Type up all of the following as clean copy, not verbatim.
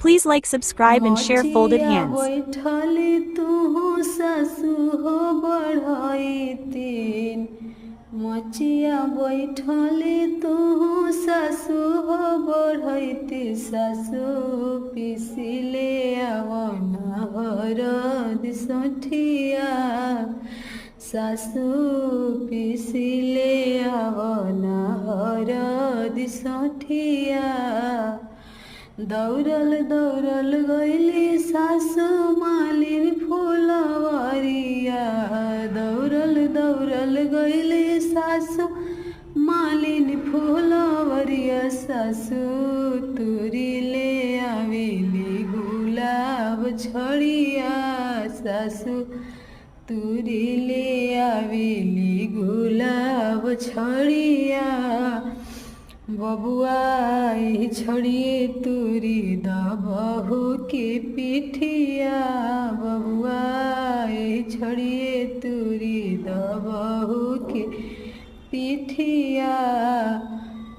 Please like, subscribe, and share folded मचिया hands. बैठली तू सासु हो बढ़ाइतीन। मचिया बैठली तू सासु हो बढ़ैती। सासु पिसिले आवना हरद सोठिया। सासु पिसिले आवना हरद सोठिया। दौड़ल दौड़ल गईली सासु मालिन फुलवरिया। दौड़ल दौड़ल गईली सासु मालिन फुलवरिया। सासु तुरी ले आवेली गुलाब छड़िया। सासु तुरी ले आवेली गुलाब छड़िया। बबुआ एही छड़िए तुरी द बहू के पिठिया। बबुआ एही छड़िए तुरी द बहू के पिठिया।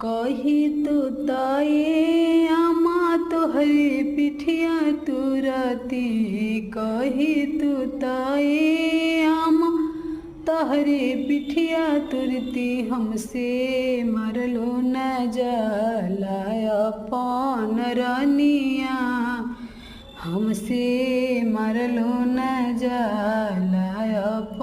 कही तू तये आमा तोहरे पिठिया तुरती। कही तू तये आमा तहरे पिठिया तुरती। हमसे मरलो न जाला अपन रनिया। हमसे मरलो न जाला अपन